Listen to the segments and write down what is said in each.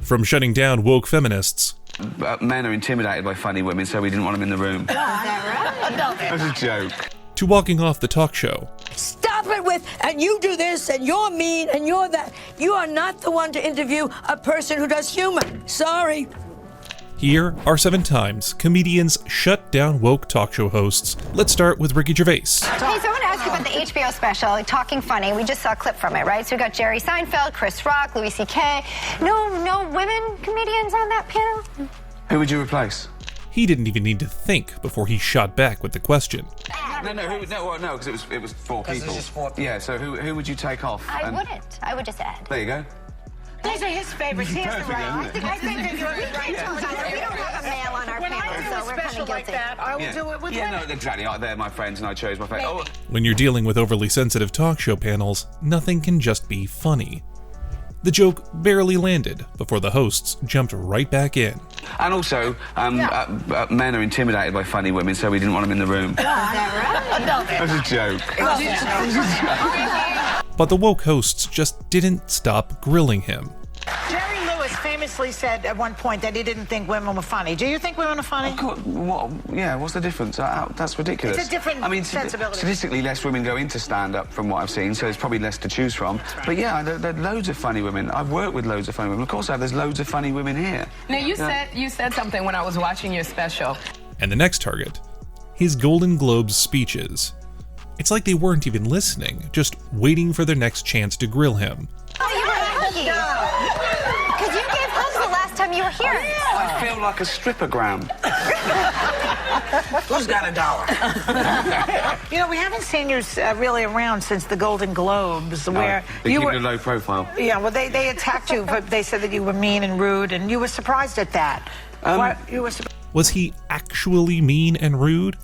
From shutting down woke feminists. Men are intimidated by funny women, so we didn't want them in the room. Is that right? That was a joke. To walking off the talk show. Stop it with, and you do this, and you're mean, and you're that. You are not the one to interview a person who does humor. Sorry. Here are 7 times comedians shut down woke talk show hosts. Let's start with Ricky Gervais. Hey, so I want to ask you about the HBO special, Talking Funny. We just saw a clip from it, right? So we got Jerry Seinfeld, Chris Rock, Louis C.K. No women comedians on that panel? Who would you replace? He didn't even need to think before he shot back with the question. No, because it was 4 people. It was just 4 people. Yeah, so who would you take off? I wouldn't. I would just add. There you go. These are his favorites. He has the right. I think that you're right. We don't have a male on our when panel, I do so a we're kind special of like guilty. that, I will do it with Yeah, women. no, exactly. They're my friends, and I chose my friend. Oh. When you're dealing with overly sensitive talk show panels, nothing can just be funny. The joke barely landed before the hosts jumped right back in. And also, men are intimidated by funny women, so we didn't want them in the room. Is that right? That was a joke. But the woke hosts just didn't stop grilling him. Jerry Lewis famously said at one point that he didn't think women were funny. Do you think women are funny? Of course, what's the difference? That's ridiculous. It's a different sensibility. Statistically, less women go into stand-up from what I've seen, so there's probably less to choose from. Right. But yeah, there are loads of funny women. I've worked with loads of funny women. Of course I have. There's loads of funny women here. Now, you said something when I was watching your special. And the next target, his Golden Globes speeches. It's like they weren't even listening, just waiting for their next chance to grill him. Oh, you were lucky. Because you gave hugs the last time you were here. I feel like a strippergram. Who's got $1? You know, we haven't seen you really around since the Golden Globes, where They you keep were a low profile. Yeah, well, they attacked you, but they said that you were mean and rude, and you were surprised at that. Was he actually mean and rude?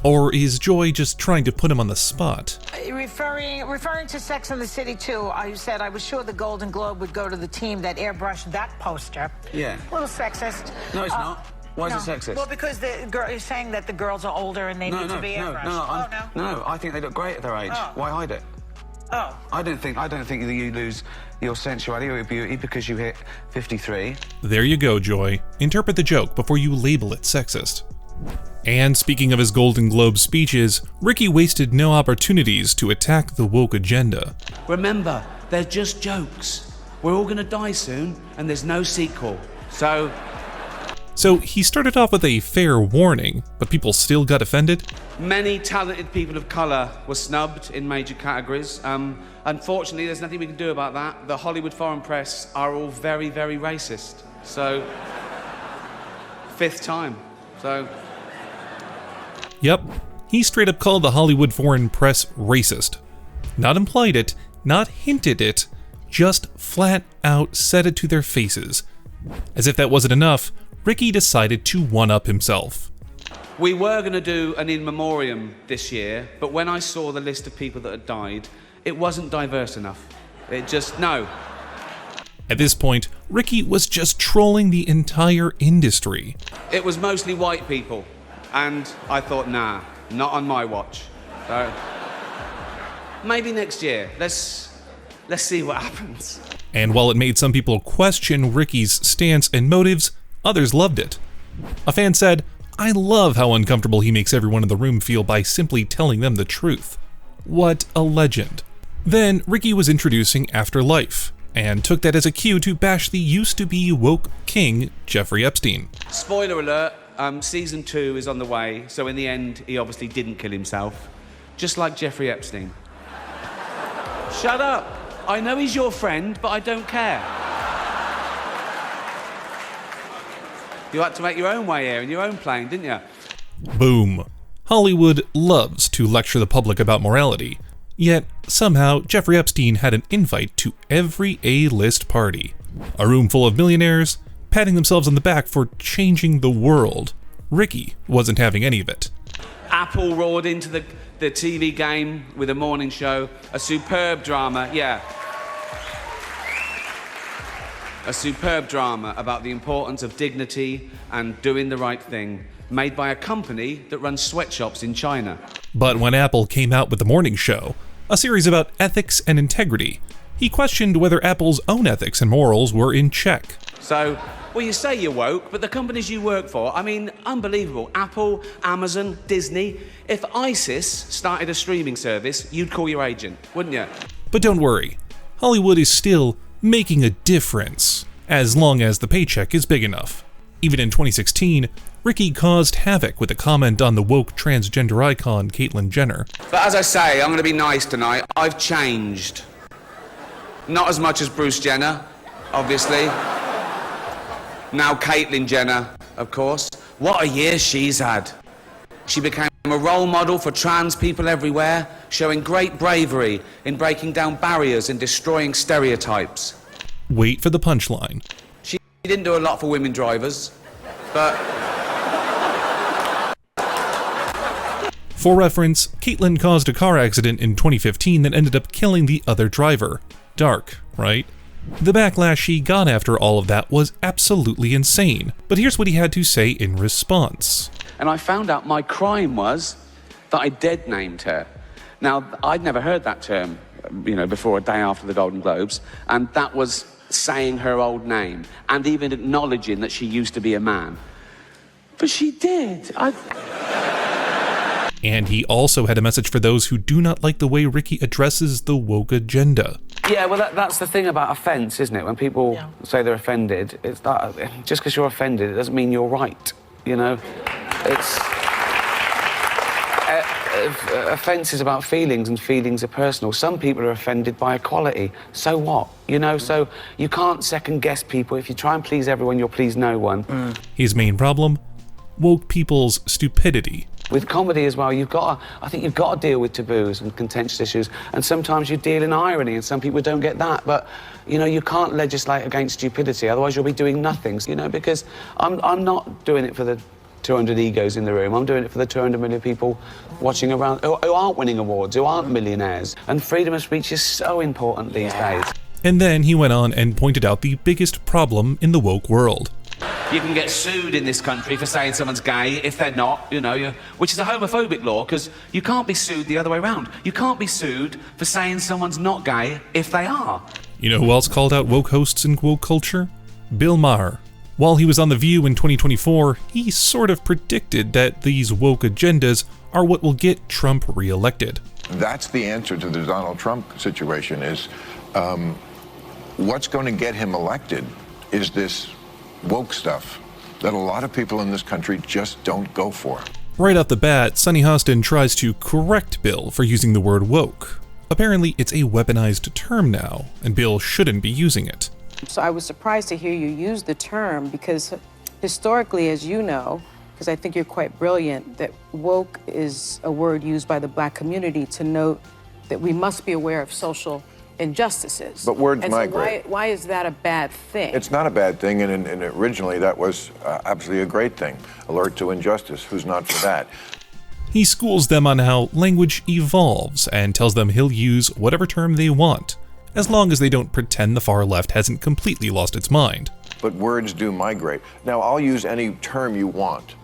Or is Joy just trying to put him on the spot? Referring to Sex and the City 2, you said, I was sure the Golden Globe would go to the team that airbrushed that poster. Yeah. A little sexist. No, it's not. Why is it sexist? Well, because you're saying that the girls are older and they need to be airbrushed. No, I think they look great at their age. Oh. Why hide it? Oh. I don't think that you lose your sensuality or your beauty because you hit 53. There you go, Joy. Interpret the joke before you label it sexist. And speaking of his Golden Globe speeches, Ricky wasted no opportunities to attack the woke agenda. Remember, they're just jokes. We're all gonna die soon, and there's no sequel. So he started off with a fair warning, but people still got offended. many talented people of colour were snubbed in major categories. Unfortunately, there's nothing we can do about that. The Hollywood foreign press are all very, very racist. So, 5th time. So... Yep, he straight up called the Hollywood foreign press racist. Not implied it, not hinted it, just flat out said it to their faces. As if that wasn't enough, Ricky decided to one-up himself. We were going to do an in memoriam this year, but when I saw the list of people that had died, it wasn't diverse enough. No. At this point, Ricky was just trolling the entire industry. It was mostly white people. And I thought, nah, not on my watch. So, maybe next year. Let's see what happens. And while it made some people question Ricky's stance and motives, others loved it. A fan said, "I love how uncomfortable he makes everyone in the room feel by simply telling them the truth." What a legend. Then Ricky was introducing Afterlife, and took that as a cue to bash the used-to-be woke king, Jeffrey Epstein. Spoiler alert. Season 2 is on the way, so in the end, he obviously didn't kill himself. Just like Jeffrey Epstein. Shut up! I know he's your friend, but I don't care. You had to make your own way here in your own plane, didn't you? Boom. Hollywood loves to lecture the public about morality, yet somehow Jeffrey Epstein had an invite to every A-list party. A room full of millionaires, patting themselves on the back for changing the world. Ricky wasn't having any of it. Apple roared into the TV game with a morning show. A superb drama, yeah. A superb drama about the importance of dignity and doing the right thing, made by a company that runs sweatshops in China. But when Apple came out with the morning show, a series about ethics and integrity, He questioned whether Apple's own ethics and morals were in check. So, well, you say you're woke, but the companies you work for, I mean, unbelievable. Apple, Amazon, Disney. If ISIS started a streaming service, you'd call your agent, wouldn't you? But don't worry, Hollywood is still making a difference, as long as the paycheck is big enough. Even in 2016, Ricky caused havoc with a comment on the woke transgender icon Caitlyn Jenner. But as I say, I'm going to be nice tonight. I've changed. Not as much as Bruce Jenner, obviously. Now Caitlyn Jenner, of course. What a year she's had. She became a role model for trans people everywhere, showing great bravery in breaking down barriers and destroying stereotypes. Wait for the punchline. She didn't do a lot for women drivers, but... For reference, Caitlyn caused a car accident in 2015 that ended up killing the other driver. Dark, right? The backlash she got after all of that was absolutely insane, but here's what he had to say in response. And I found out my crime was that I dead named her. Now, I'd never heard that term, before a day after the Golden Globes, and that was saying her old name, and even acknowledging that she used to be a man. But she did. And he also had a message for those who do not like the way Ricky addresses the woke agenda. Yeah, well, that's the thing about offence, isn't it? When people say they're offended, it's that just because you're offended, it doesn't mean you're right, It's... offence is about feelings, and feelings are personal. Some people are offended by equality. So what? So you can't second-guess people. If you try and please everyone, you'll please no one. His main problem? Woke people's stupidity. With comedy as well, I think you've got to deal with taboos and contentious issues, and sometimes you deal in irony, and some people don't get that. But, you can't legislate against stupidity, otherwise you'll be doing nothing, because I'm not doing it for the 200 egos in the room. I'm doing it for the 200 million people watching around who aren't winning awards, who aren't millionaires. And freedom of speech is so important these days. And then he went on and pointed out the biggest problem in the woke world. You can get sued in this country for saying someone's gay if they're not, which is a homophobic law, because you can't be sued the other way around. You can't be sued for saying someone's not gay if they are. You know who else called out woke hosts and woke culture? Bill Maher. While he was on The View in 2024, he sort of predicted that these woke agendas are what will get Trump reelected. That's the answer to the Donald Trump situation is what's going to get him elected is this woke stuff that a lot of people in this country just don't go for. Right off the bat, Sunny Hostin tries to correct Bill for using the word woke. Apparently, it's a weaponized term now, and Bill shouldn't be using it. So I was surprised to hear you use the term because historically, as you know, because I think you're quite brilliant, that woke is a word used by the Black community to note that we must be aware of social injustices. But words and migrate. So why is that a bad thing? It's not a bad thing, and originally that was absolutely a great thing. Alert to injustice. Who's not for that? He schools them on how language evolves and tells them he'll use whatever term they want, as long as they don't pretend the far left hasn't completely lost its mind. But words do migrate. Now, I'll use any term you want,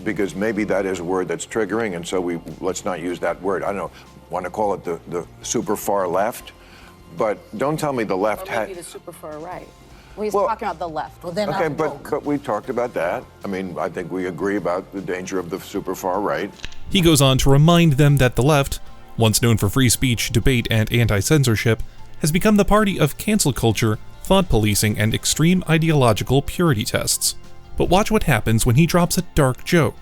because maybe that is a word that's triggering, and so let's not use that word. I don't know, want to call it the super far left, but don't tell me the left or maybe the super far right. Well, he's talking about the left. Well, then okay, but we talked about that. I mean, I think we agree about the danger of the super far right. He goes on to remind them that the left, once known for free speech, debate, and anti-censorship, has become the party of cancel culture, thought policing, and extreme ideological purity tests. But watch what happens when he drops a dark joke.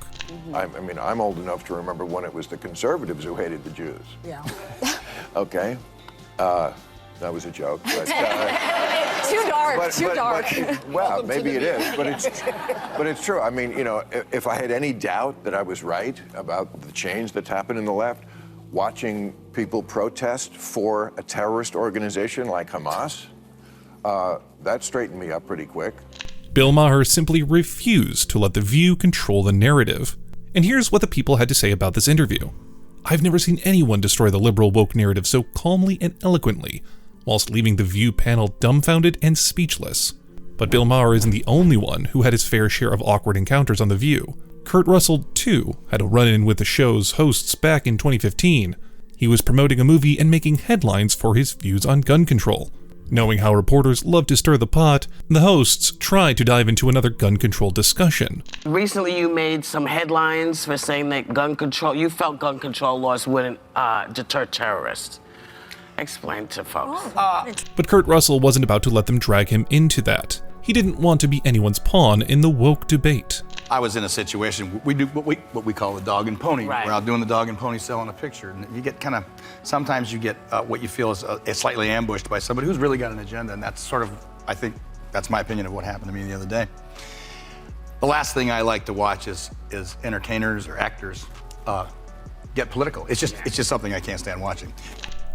I mean, I'm old enough to remember when it was the conservatives who hated the Jews. Yeah. Okay. That was a joke. But, too dark. Well, maybe it is, but it's true. I mean, if I had any doubt that I was right about the change that's happened in the left, watching people protest for a terrorist organization like Hamas, that straightened me up pretty quick. Bill Maher simply refused to let The View control the narrative. And here's what the people had to say about this interview. I've never seen anyone destroy the liberal woke narrative so calmly and eloquently, whilst leaving The View panel dumbfounded and speechless. But Bill Maher isn't the only one who had his fair share of awkward encounters on The View. Kurt Russell, too, had a run-in with the show's hosts back in 2015. He was promoting a movie and making headlines for his views on gun control. Knowing how reporters love to stir the pot, the hosts tried to dive into another gun control discussion. Recently, you made some headlines for saying that you felt gun control laws wouldn't deter terrorists. Explain to folks. But Kurt Russell wasn't about to let them drag him into that. He didn't want to be anyone's pawn in the woke debate. I was in a situation, we do what we call the dog and pony. Right. We're out doing the dog and pony selling a picture. And you get sometimes you get what you feel is slightly ambushed by somebody who's really got an agenda. And that's sort of, I think, that's my opinion of what happened to me the other day. The last thing I like to watch is entertainers or actors get political. It's just something I can't stand watching.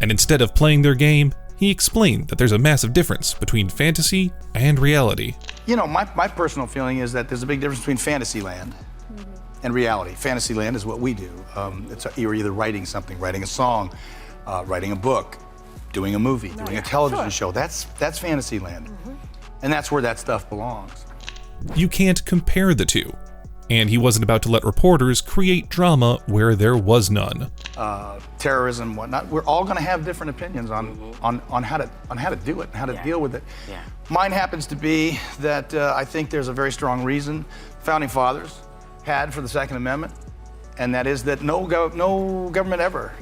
And instead of playing their game, he explained that there's a massive difference between fantasy and reality. You know, my personal feeling is that there's a big difference between Fantasyland and reality. Fantasyland is what we do. You're either writing something, writing a song, writing a book, doing a movie, doing a television show. That's Fantasyland. And that's where that stuff belongs. You can't compare the two. And he wasn't about to let reporters create drama where there was none. Terrorism, whatnot. We're all going to have different opinions on how to do it and how to deal with it. Yeah. Mine happens to be that I think there's a very strong reason founding fathers had for the Second Amendment, and that is that no government ever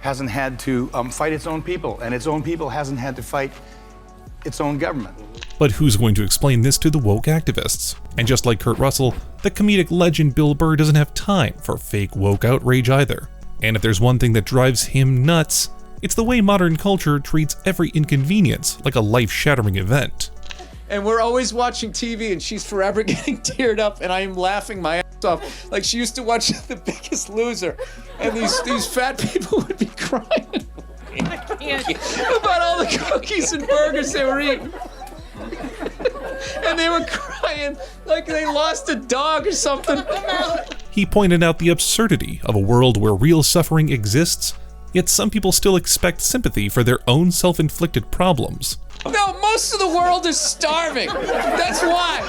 hasn't had to fight its own people, and its own people hasn't had to fight its own government. But who's going to explain this to the woke activists? And just like Kurt Russell, the comedic legend Bill Burr doesn't have time for fake woke outrage either. And if there's one thing that drives him nuts, it's the way modern culture treats every inconvenience like a life-shattering event. And we're always watching TV, and she's forever getting teared up, and I am laughing my ass off. Like she used to watch The Biggest Loser, and these fat people would be crying about all the cookies and burgers they were eating. And they were crying like they lost a dog or something. He pointed out the absurdity of a world where real suffering exists, yet some people still expect sympathy for their own self-inflicted problems. No, most of the world is starving. That's why.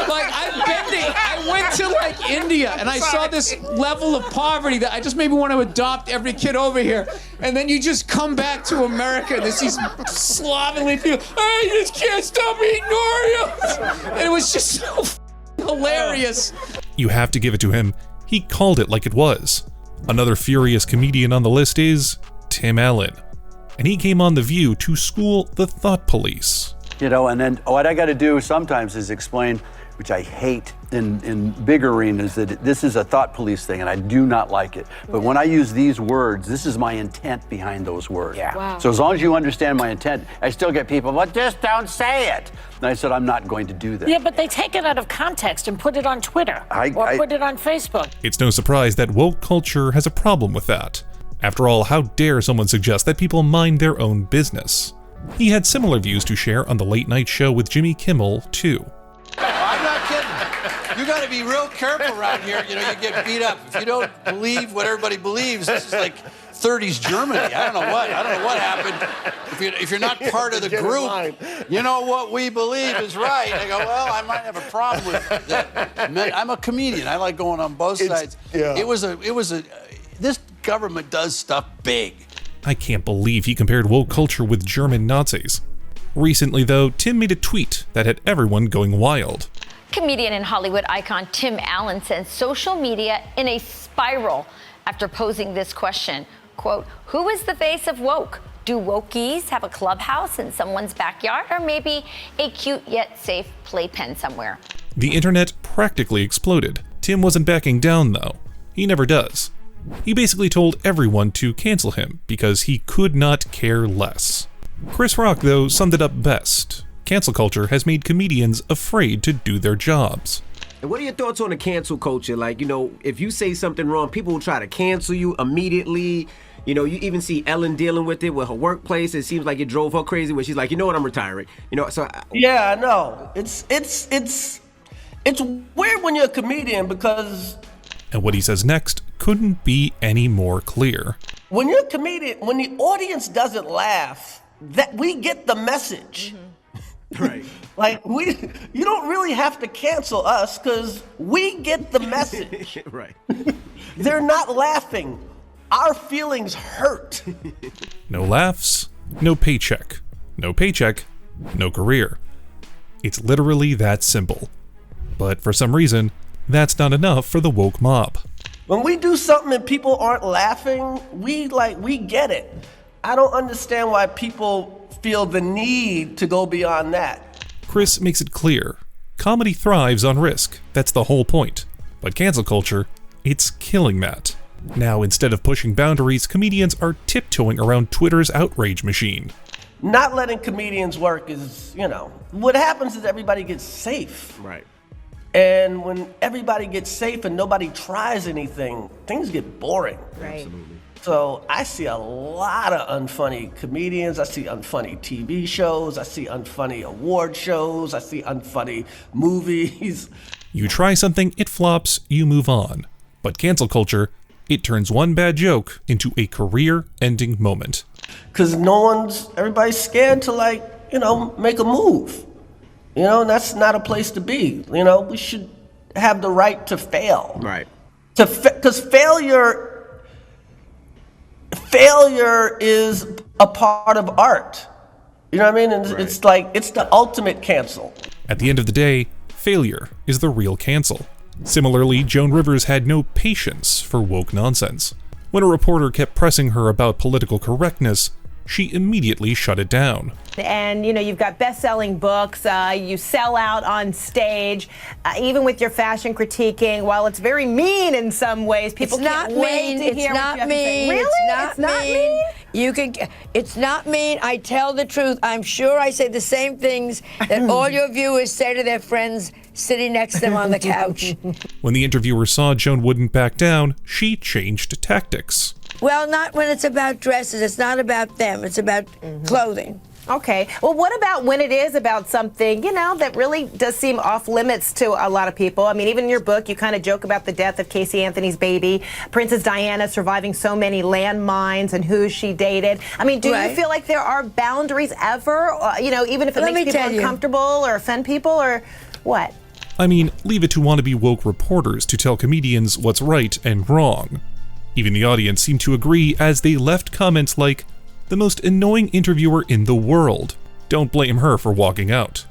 Like, I went to like India and I saw this level of poverty that I just maybe want to adopt every kid over here. And then you just come back to America and there's these slovenly people. I just can't stop eating Oreos. And it was just so hilarious. You have to give it to him. He called it like it was. Another furious comedian on the list is Tim Allen. And he came on The View to school the thought police. You know, and then what I got to do sometimes is explain, which I hate in big arenas, that this is a thought police thing, and I do not like it. But when I use these words, this is my intent behind those words. Yeah. Wow. So as long as you understand my intent, I still get people, but just don't say it. And I said, I'm not going to do that. Yeah, but they take it out of context and put it on Twitter or put it on Facebook. It's no surprise that woke culture has a problem with that. After all, how dare someone suggest that people mind their own business? He had similar views to share on the late night show with Jimmy Kimmel, too. I'm not kidding. You got to be real careful around here. You know, you get beat up. If you don't believe what everybody believes, this is like 30s Germany. I don't know what happened. If you're not part of the group, you know what we believe is right. I go, well, I might have a problem with that. I'm a comedian. I like going on both sides. Yeah. This government does stuff big. I can't believe he compared woke culture with German Nazis. Recently, though, Tim made a tweet that had everyone going wild. Comedian and Hollywood icon Tim Allen sends social media in a spiral after posing this question. Quote, who is the face of woke? Do wokies have a clubhouse in someone's backyard, or maybe a cute yet safe playpen somewhere? The internet practically exploded. Tim wasn't backing down, though. He never does. He basically told everyone to cancel him because he could not care less. Chris Rock, though, summed it up best. Cancel culture has made comedians afraid to do their jobs. And what are your thoughts on the cancel culture? Like, you know, if you say something wrong, people will try to cancel you immediately. You know, you even see Ellen dealing with it with her workplace. It seems like it drove her crazy when she's like, you know what, I'm retiring. You know, so yeah, I know. It's weird when you're a comedian because. And what he says next couldn't be any more clear. When you're a comedian, when the audience doesn't laugh, that we get the message. Mm-hmm. Right. Like you don't really have to cancel us because we get the message. Right. They're not laughing. our feelings hurt. No laughs, no paycheck. No paycheck, no career. It's literally that simple. But for some reason, that's not enough for the woke mob. When we do something and people aren't laughing, we get it. I don't understand why people feel the need to go beyond that. Chris makes it clear. Comedy thrives on risk. That's the whole point. But cancel culture, it's killing that. Now, instead of pushing boundaries, comedians are tiptoeing around Twitter's outrage machine. Not letting comedians work is, what happens is everybody gets safe. Right. And when everybody gets safe and nobody tries anything, things get boring. Right. Absolutely. So I see a lot of unfunny comedians. I see unfunny TV shows. I see unfunny award shows. I see unfunny movies. You try something, it flops, you move on. But cancel culture, it turns one bad joke into a career-ending moment. Because everybody's scared to make a move. And that's not a place to be. We should have the right to fail. Right. Because failure is a part of art. You know what I mean? And it's the ultimate cancel. At the end of the day, failure is the real cancel. Similarly, Joan Rivers had no patience for woke nonsense. When a reporter kept pressing her about political correctness, she immediately shut it down. And, you've got best-selling books, you sell out on stage, even with your fashion critiquing. While it's very mean in some ways, people can't wait to hear what you have to say. Really? It's not mean? It's not mean. I tell the truth. I'm sure I say the same things that all your viewers say to their friends sitting next to them on the couch. When the interviewer saw Joan wouldn't back down, she changed tactics. Well, not when it's about dresses. It's not about them. It's about clothing. Okay. Well, what about when it is about something, that really does seem off limits to a lot of people? I mean, even in your book, you kind of joke about the death of Casey Anthony's baby, Princess Diana surviving so many landmines and who she dated. I mean, do you feel like there are boundaries ever, even if it makes people uncomfortable or offend people or what? I mean, leave it to wannabe woke reporters to tell comedians what's right and wrong. Even the audience seemed to agree as they left comments like, "The most annoying interviewer in the world. Don't blame her for walking out."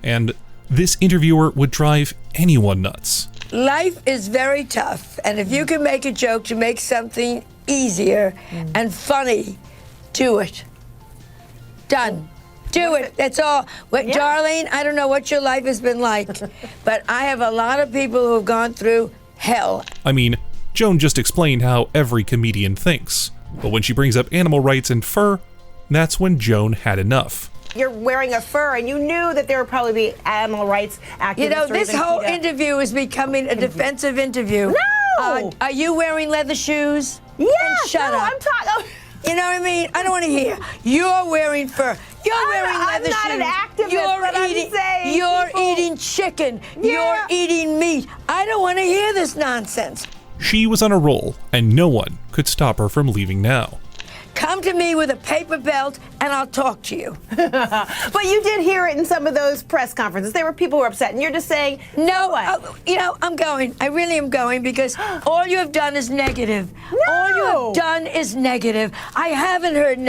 And this interviewer would drive anyone nuts. Life is very tough, and if you can make a joke to make something easier and funny, do it. Done. Do it. That's all. Darlene, I don't know what your life has been like, but I have a lot of people who have gone through hell. I mean, Joan just explained how every comedian thinks. But when she brings up animal rights and fur, that's when Joan had enough. You're wearing a fur, and you knew that there would probably be animal rights activists. This whole interview is becoming a defensive interview. No! Are you wearing leather shoes? Yes! Shut up. I'm talking. You know what I mean? I don't want to hear. You're wearing fur. You're wearing leather shoes. I'm not an activist, You're eating chicken. Yeah. You're eating meat. I don't want to hear this nonsense. She was on a roll, and no one could stop her from leaving now. Come to me with a paper belt, and I'll talk to you. But you did hear it in some of those press conferences. There were people who were upset, and you're just saying, no, I'm going. I really am going, because all you have done is negative. No! All you have done is negative. I haven't heard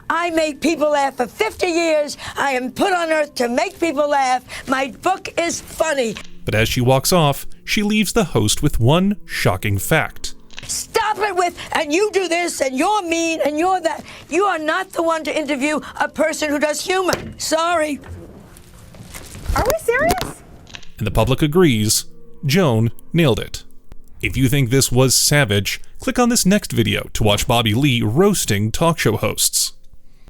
I make people laugh for 50 years. I am put on earth to make people laugh. My book is funny. But as she walks off, she leaves the host with one shocking fact. Stop it with, and you do this, and you're mean, and you're that. You are not the one to interview a person who does humor. Sorry. Are we serious? And the public agrees. Joan nailed it. If you think this was savage, click on this next video to watch Bobby Lee roasting talk show hosts.